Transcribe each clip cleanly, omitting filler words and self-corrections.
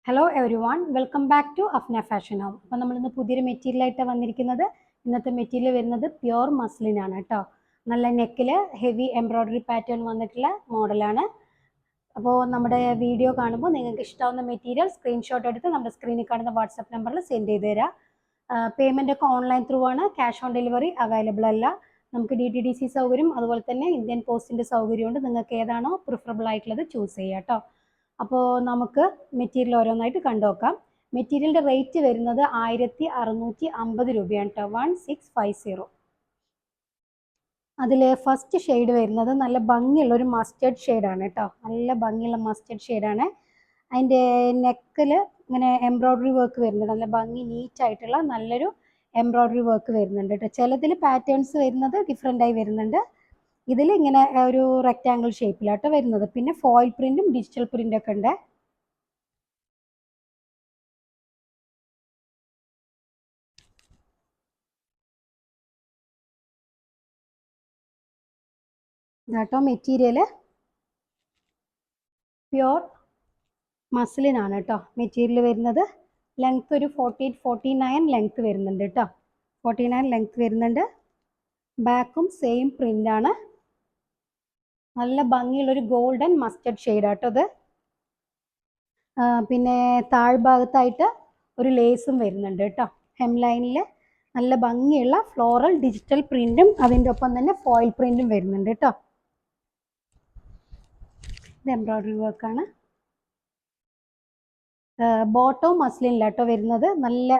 Hello everyone, welcome back to Afna fashion home. അപ്പോൾ നമ്മളിന്ന് പുതിയൊരു മെറ്റീരിയലായിട്ട് വന്നിരിക്കുന്നത്. ഇന്നത്തെ മെറ്റീരിയൽ വരുന്നത് പ്യുവർ മസ്ലിൻ ആണ് കേട്ടോ. നല്ല നെക്കിൽ ഹെവി എംബ്രോയ്ഡറി പാറ്റേൺ വന്നിട്ടുള്ള മോഡലാണ്. അപ്പോൾ നമ്മുടെ വീഡിയോ കാണുമ്പോൾ നിങ്ങൾക്ക് ഇഷ്ടമാവുന്ന മെറ്റീരിയൽ സ്ക്രീൻഷോട്ട് എടുത്ത് നമ്മുടെ സ്ക്രീനിൽ കാണുന്ന വാട്സപ്പ് നമ്പറിൽ സെൻഡ് ചെയ്ത് തരാം. പേയ്മെൻ്റ് ഒക്കെ ഓൺലൈൻ ത്രൂ ആണ്, ക്യാഷ് ഓൺ ഡെലിവറി അവൈലബിൾ അല്ല. നമുക്ക് DTDC സൗകര്യം അതുപോലെ തന്നെ ഇന്ത്യൻ പോസ്റ്റിൻ്റെ സൗകര്യമുണ്ട്. നിങ്ങൾക്ക് ഏതാണോ പ്രിഫറബിൾ ആയിട്ടുള്ളത് ചൂസ് ചെയ്യാം കേട്ടോ. അപ്പോൾ നമുക്ക് മെറ്റീരിയൽ ഓരോന്നായിട്ട് കണ്ടുനോക്കാം. മെറ്റീരിയലിൻ്റെ റേറ്റ് വരുന്നത് 1650 രൂപയാണ് കേട്ടോ, 1650. അതിൽ ഫസ്റ്റ് ഷെയ്ഡ് വരുന്നത് നല്ല ഭംഗിയുള്ള ഒരു മസ്റ്റേർഡ് ഷെയ്ഡാണ് കേട്ടോ. നല്ല ഭംഗിയുള്ള മസ്റ്റേർഡ് ഷെയ്ഡാണ്. അതിൻ്റെ നെക്കിൽ ഇങ്ങനെ എംബ്രോയ്ഡറി വർക്ക് വരുന്നുണ്ട്. നല്ല ഭംഗി നീറ്റായിട്ടുള്ള നല്ലൊരു എംബ്രോയ്ഡറി വർക്ക് വരുന്നുണ്ട് കേട്ടോ. ചിലതിൽ പാറ്റേൺസ് വരുന്നത് ഡിഫറെൻ്റായി വരുന്നുണ്ട്. ഇതിൽ ഇങ്ങനെ ഒരു റെക്റ്റാങ്കിൾ ഷേപ്പിലാട്ടോ വരുന്നത്. പിന്നെ ഫോയിൽ പ്രിന്റും ഡിജിറ്റൽ പ്രിൻ്റൊക്കെ ഉണ്ട്. ഇതാട്ടോ മെറ്റീരിയൽ പ്യുവർ മസ്ലിനാണ് കേട്ടോ. മെറ്റീരിയൽ വരുന്നത് ലെങ്ത് ഒരു 49 ലെങ്ത് വരുന്നുണ്ട് കേട്ടോ. 49 ലെങ്ത് വരുന്നുണ്ട്. ബാക്കും സെയിം പ്രിൻ്റാണ്. നല്ല ഭംഗിയുള്ളൊരു ഗോൾഡൻ മസ്റ്റർഡ് ഷെയ്ഡാട്ടോ ഇത്. പിന്നെ താഴ്ഭാഗത്തായിട്ട് ഒരു ലേസും വരുന്നുണ്ട് കേട്ടോ. ഹെം ലൈനിൽ നല്ല ഭംഗിയുള്ള ഫ്ലോറൽ ഡിജിറ്റൽ പ്രിന്റും അതിൻ്റെ ഒപ്പം തന്നെ ഫോയിൽ പ്രിന്റും വരുന്നുണ്ട് കേട്ടോ. ഇത് എംബ്രോയ്ഡറി വർക്കാണ്. ബോട്ടവും മസ്ലിനിലാട്ടോ വരുന്നത്. നല്ല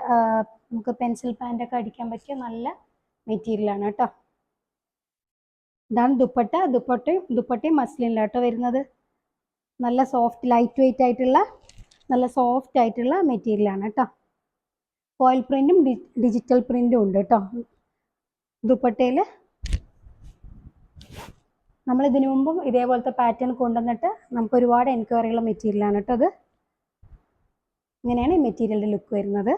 നമുക്ക് പെൻസിൽ പാൻ്റൊക്കെ അടിക്കാൻ പറ്റിയ നല്ല മെറ്റീരിയലാണ് കേട്ടോ. ഇതാണ് ദുപ്പട്ടയും മസ്ലിനിലാട്ടോ വരുന്നത്. നല്ല സോഫ്റ്റ് ലൈറ്റ് വെയിറ്റ് ആയിട്ടുള്ള നല്ല സോഫ്റ്റ് ആയിട്ടുള്ള മെറ്റീരിയലാണ് കേട്ടോ. ഫോയിൽ പ്രിന്റും ഡിജിറ്റൽ പ്രിന്റും ഉണ്ട് കേട്ടോ ദുപ്പട്ടയിൽ. നമ്മൾ ഇതിനു മുമ്പും ഇതേപോലത്തെ പാറ്റേൺ കൊണ്ടുവന്നിട്ട് നമുക്ക് ഒരുപാട് എൻക്വയറിയുള്ള മെറ്റീരിയലാണ് കേട്ടോ അത്. ഇങ്ങനെയാണ് ഈ മെറ്റീരിയലിൻ്റെ ലുക്ക് വരുന്നത്.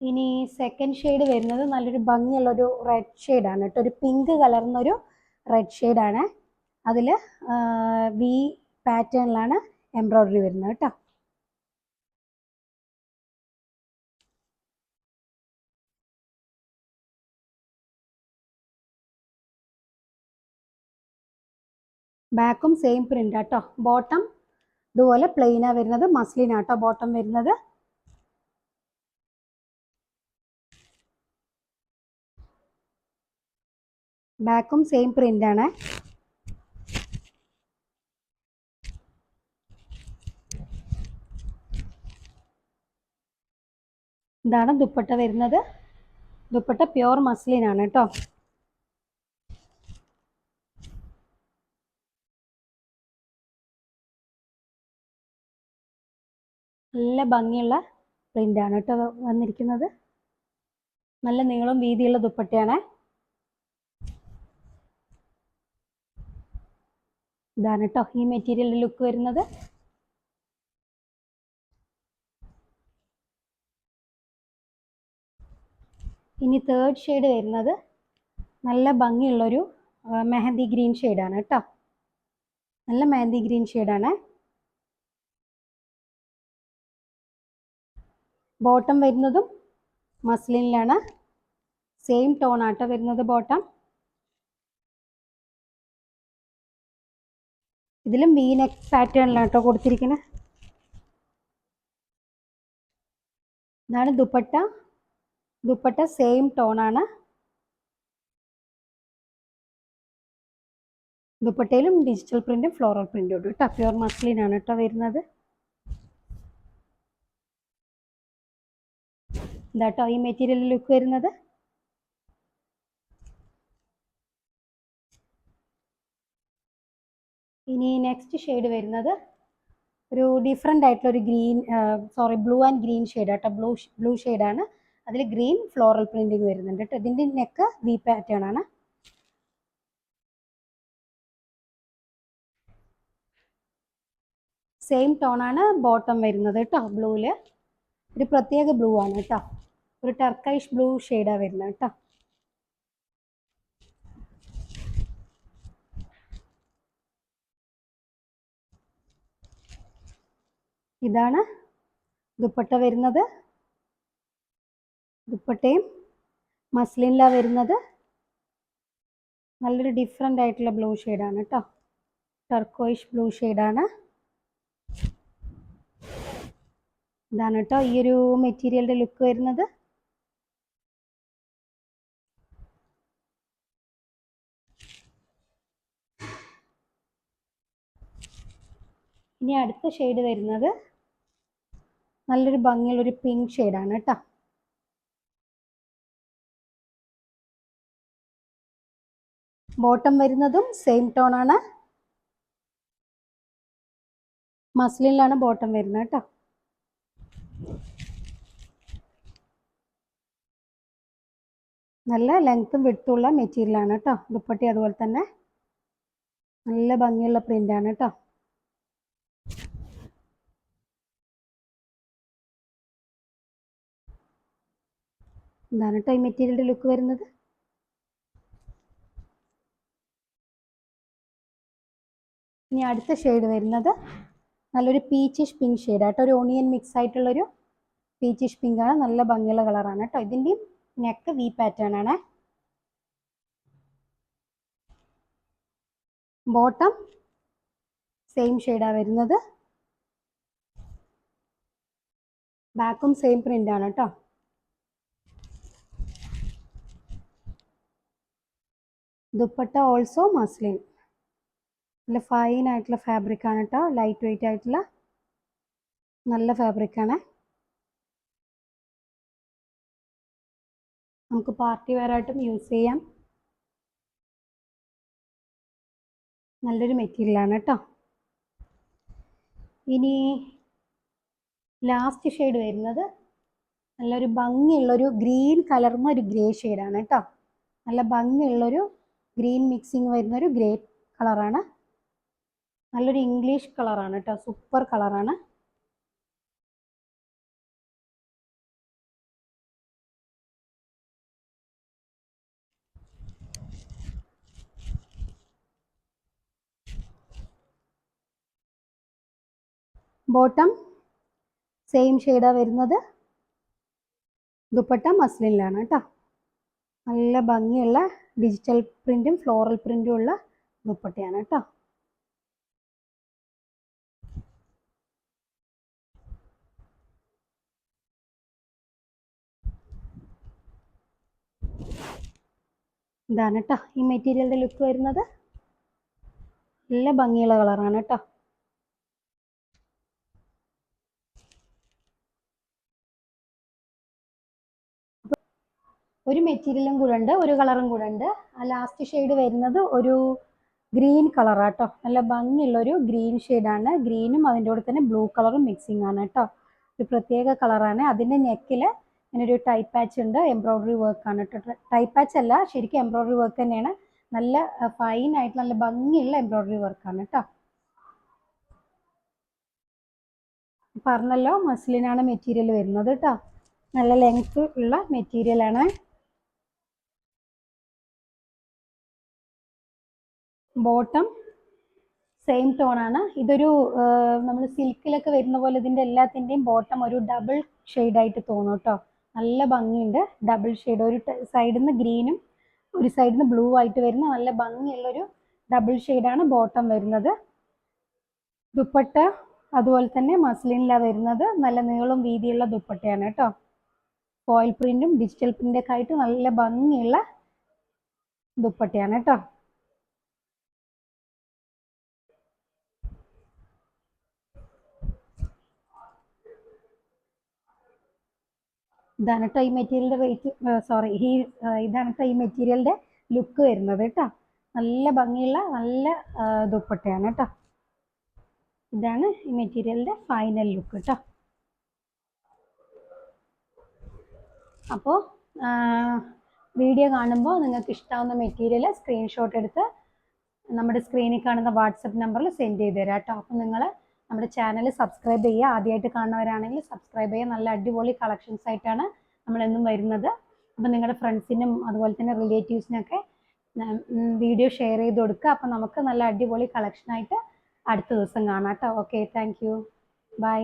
ഇനി സെക്കൻഡ് ഷെയ്ഡ് വരുന്നത് നല്ലൊരു ഭംഗിയുള്ളൊരു റെഡ് ഷെയ്ഡാണ് കേട്ടോ. ഒരു പിങ്ക് കലർന്നൊരു റെഡ് ഷെയ്ഡാണ്. അതിൽ വി പാറ്റേണിലാണ് എംബ്രോയ്ഡറി വരുന്നത് കേട്ടോ. ബാക്കും സെയിം പ്രിൻ്റ് ആട്ടോ. ബോട്ടം ഇതുപോലെ പ്ലെയിനാണ് വരുന്നത്. മസ്ലിനാട്ടോ ബോട്ടം വരുന്നത്. ബാക്കും സെയിം പ്രിൻ്റാണ്. ഇതാണ് ദുപ്പട്ട വരുന്നത്. ദുപ്പട്ട പ്യുവർ മസ്ലിനാണ് കേട്ടോ. നല്ല ഭംഗിയുള്ള പ്രിൻ്റാണ് കേട്ടോ വന്നിരിക്കുന്നത്. നല്ല നീളം വീതിയുള്ള ദുപ്പട്ടയാണ്. ഇതാണ് കേട്ടോ ഈ മെറ്റീരിയലിൻ്റെ ലുക്ക് വരുന്നത്. ഇനി തേർഡ് ഷെയ്ഡ് വരുന്നത് നല്ല ഭംഗിയുള്ളൊരു മെഹന്തി ഗ്രീൻ ഷെയ്ഡാണ് കേട്ടോ. നല്ല മെഹന്തി ഗ്രീൻ ഷെയ്ഡാണ്. ബോട്ടം വരുന്നതും മസ്ലിനിലാണ്. സെയിം ടോൺ ആട്ടോ വരുന്നത് ബോട്ടം. ഇതിലും വി നെക്ക് പാറ്റേണിലാണ് കേട്ടോ കൊടുത്തിരിക്കുന്നത്. ഇതാണ് ദുപ്പട്ട സെയിം ടോണാണ്. ദുപ്പട്ടയിലും ഡിജിറ്റൽ പ്രിന്റും ഫ്ലോറൽ പ്രിന്റും ഉണ്ട് കേട്ടോ. പ്യുവർ മസ്ലിനാണ് കേട്ടോ വരുന്നത്. ഇതാട്ടോ ഈ മെറ്റീരിയൽ ലുക്ക് വരുന്നത്. ഇനി നെക്സ്റ്റ് ഷെയ്ഡ് വരുന്നത് ഒരു ഡിഫറെൻ്റ് ആയിട്ടുള്ള ഒരു ബ്ലൂ ആൻഡ് ഗ്രീൻ ഷെയ്ഡ് കേട്ടോ. ബ്ലൂ ഷെയ്ഡാണ്. അതിൽ ഗ്രീൻ ഫ്ലോറൽ പ്രിന്റിങ് വരുന്നുണ്ട് കേട്ടോ. ഇതിൻ്റെ നെക്ക് വി പാറ്റേൺ ആണ്. സെയിം ടോണാണ് ബോട്ടം വരുന്നത് കേട്ടോ. ബ്ലൂവിൽ ഒരു പ്രത്യേക ബ്ലൂ ആണ് കേട്ടോ. ഒരു ടർക്കൈഷ് ബ്ലൂ ഷെയ്ഡാണ് വരുന്നത് കേട്ടോ. ഇതാണ് ദുപ്പട്ട വരുന്നത്. ദുപ്പട്ടയും മസ്ലിനിലാണ് വരുന്നത്. നല്ലൊരു ഡിഫറെൻ്റ് ആയിട്ടുള്ള ബ്ലൂ ഷെയ്ഡാണ് കേട്ടോ. ടർക്കോയിഷ് ബ്ലൂ ഷെയ്ഡാണ്. ഇതാണ് കേട്ടോ ഈ ഒരു മെറ്റീരിയലിൻ്റെ ലുക്ക് വരുന്നത്. ഇനി അടുത്ത ഷെയ്ഡ് വരുന്നത് നല്ലൊരു ഭംഗിയുള്ളൊരു പിങ്ക് ഷെയ്ഡാണ് കേട്ടോ. ബോട്ടം വരുന്നതും സെയിം ടോൺ ആണ്. മസ്ലിനിലാണ് ബോട്ടം വരുന്നത് കേട്ടോ. നല്ല ലെങ്ത്തും വിഡ്ത്തുള്ള മെറ്റീരിയലാണ് കേട്ടോ. ദുപ്പട്ടി അതുപോലെ തന്നെ നല്ല ഭംഗിയുള്ള പ്രിൻ്റാണ് കേട്ടോ. ഇതാണ് കേട്ടോ ഈ മെറ്റീരിയലിൻ്റെ ലുക്ക് വരുന്നത്. ഇനി അടുത്ത ഷെയ്ഡ് വരുന്നത് നല്ലൊരു പീച്ചിഷ് പിങ്ക് ഷെയ്ഡാട്ടോ. ഒരു ഓണിയൻ മിക്സ് ആയിട്ടുള്ളൊരു പീച്ചിഷ് പിങ്ക് ആണ്. നല്ല ഭംഗിയുള്ള കളറാണ് കേട്ടോ. ഇതിൻ്റെയും നെക്ക് വി പാറ്റേൺ ആണ്. ബോട്ടം സെയിം ഷെയ്ഡാണ് വരുന്നത്. ബാക്കും സെയിം പ്രിൻ്റ് ആണ് കേട്ടോ. Dupatta also muslin. നല്ല ഫൈൻ ആയിട്ടുള്ള ഫാബ്രിക് ആണ് കേട്ടോ. ലൈറ്റ് വെയിറ്റ് ആയിട്ടുള്ള നല്ല ഫാബ്രിക് ആണ്. നമുക്ക് പാർട്ടി വെയർ ആയിട്ടും യൂസ് ചെയ്യാം. നല്ലൊരു മെറ്റീരിയലാണ് കേട്ടോ. ഇനി ലാസ്റ്റ് ഷെയ്ഡ് വരുന്നത് നല്ലൊരു ഭംഗിയുള്ളൊരു ഗ്രീൻ കലർന്ന ഒരു ഗ്രേ ഷെയ്ഡാണ് കേട്ടോ. നല്ല ഭംഗിയുള്ളൊരു ഗ്രീൻ മിക്സിങ് വരുന്നൊരു ഗ്രേ കളറാണ്. നല്ലൊരു ഇംഗ്ലീഷ് കളറാണ് കേട്ടോ. സൂപ്പർ കളറാണ്. ബോട്ടം സെയിം ഷെയ്ഡാണ് വരുന്നത്. ദുപ്പട്ട മസ്ലിനിലാണ് കേട്ടോ. നല്ല ഭംഗിയുള്ള ഡിജിറ്റൽ പ്രിൻറ്റും ഫ്ലോറൽ പ്രിൻറ്റും ഉള്ള ദുപ്പട്ടയാണ് കേട്ടോ. ഇതാണ് കേട്ടോ ഈ മെറ്റീരിയലിൻ്റെ ലുക്ക് വരുന്നത്. നല്ല ഭംഗിയുള്ള കളറാണ് കേട്ടോ. ഒരു മെറ്റീരിയലും കൂടെ ഉണ്ട്, ഒരു കളറും കൂടെ ഉണ്ട്. ആ ലാസ്റ്റ് ഷെയ്ഡ് വരുന്നത് ഒരു ഗ്രീൻ കളറാട്ടോ. നല്ല ഭംഗിയുള്ളൊരു ഗ്രീൻ ഷെയ്ഡാണ്. ഗ്രീനും അതിൻ്റെ കൂടെ തന്നെ ബ്ലൂ കളറും മിക്സിംഗ് ആണ് കേട്ടോ. ഒരു പ്രത്യേക കളറാണ്. അതിൻ്റെ നെക്കിൽ ഇങ്ങനെ ഒരു ടൈ പാച്ച് ഉണ്ട്. എംബ്രോയ്ഡറി വർക്കാണ് കേട്ടോ. ടൈ പാച്ച് അല്ല, ശരിക്കും എംബ്രോയ്ഡറി വർക്ക് തന്നെയാണ്. നല്ല ഫൈൻ ആയിട്ട് നല്ല ഭംഗിയുള്ള എംബ്രോയ്ഡറി വർക്കാണ് കേട്ടോ. പറഞ്ഞല്ലോ മസ്ലിനാണ് മെറ്റീരിയൽ വരുന്നത് കേട്ടോ. നല്ല ലെങ്ത് ഉള്ള മെറ്റീരിയലാണ്. ബോട്ടം സെയിം ടോൺ ആണ്. ഇതൊരു നമ്മൾ സിൽക്കിലൊക്കെ വരുന്ന പോലെ ഇതിൻ്റെ എല്ലാത്തിൻ്റെയും ബോട്ടം ഒരു ഡബിൾ ഷെയ്ഡായിട്ട് തോന്നും കേട്ടോ. നല്ല ഭംഗിയുണ്ട്. ഡബിൾ ഷെയ്ഡ്, ഒരു സൈഡിൽ നിന്ന് ഗ്രീനും ഒരു സൈഡിൽ നിന്ന് ബ്ലൂ ആയിട്ട് വരുന്ന നല്ല ഭംഗിയുള്ളൊരു ഡബിൾ ഷെയ്ഡാണ് ബോട്ടം വരുന്നത്. ദുപ്പട്ട അതുപോലെ തന്നെ മസ്ലിനിലാണ് വരുന്നത്. നല്ല നീളം വീതിയുള്ള ദുപ്പട്ടയാണ് കേട്ടോ. ഫോയിൽ പ്രിന്റും ഡിജിറ്റൽ പ്രിൻ്റൊക്കെ ആയിട്ട് നല്ല ഭംഗിയുള്ള ദുപ്പട്ടയാണ് കേട്ടോ. ഇതാണ് കേട്ടോ ഈ മെറ്റീരിയലിൻ്റെ റേറ്റ്, ഇതാണ് കേട്ടോ ഈ മെറ്റീരിയലിൻ്റെ ലുക്ക് വരുന്നത് കേട്ടോ. നല്ല ഭംഗിയുള്ള നല്ല ദുപ്പട്ടയാണ് കേട്ടോ. ഇതാണ് ഈ മെറ്റീരിയലിൻ്റെ ഫൈനൽ ലുക്ക് കേട്ടോ. അപ്പോൾ വീഡിയോ കാണുമ്പോൾ നിങ്ങൾക്ക് ഇഷ്ടമാവുന്ന മെറ്റീരിയൽ സ്ക്രീൻഷോട്ട് എടുത്ത് നമ്മുടെ സ്ക്രീനിൽ കാണുന്ന വാട്സപ്പ് നമ്പറിൽ സെൻഡ് ചെയ്ത് തരാം കേട്ടോ. അപ്പോൾ നിങ്ങൾ നമ്മുടെ ചാനൽ സബ്സ്ക്രൈബ് ചെയ്യുക. ആദ്യമായിട്ട് കാണുന്നവരാണെങ്കിൽ സബ്സ്ക്രൈബ് ചെയ്യുക. നല്ല അടിപൊളി കളക്ഷൻസ് ആയിട്ടാണ് നമ്മളെന്നും വരുന്നത്. അപ്പോൾ നിങ്ങളുടെ ഫ്രണ്ട്സിനും അതുപോലെ തന്നെ റിലേറ്റീവ്സിനൊക്കെ വീഡിയോ ഷെയർ ചെയ്ത് കൊടുക്കുക. അപ്പോൾ നമുക്ക് നല്ല അടിപൊളി കളക്ഷനായിട്ട് അടുത്ത ദിവസം കാണാം കേട്ടോ. Okay, thank you, by.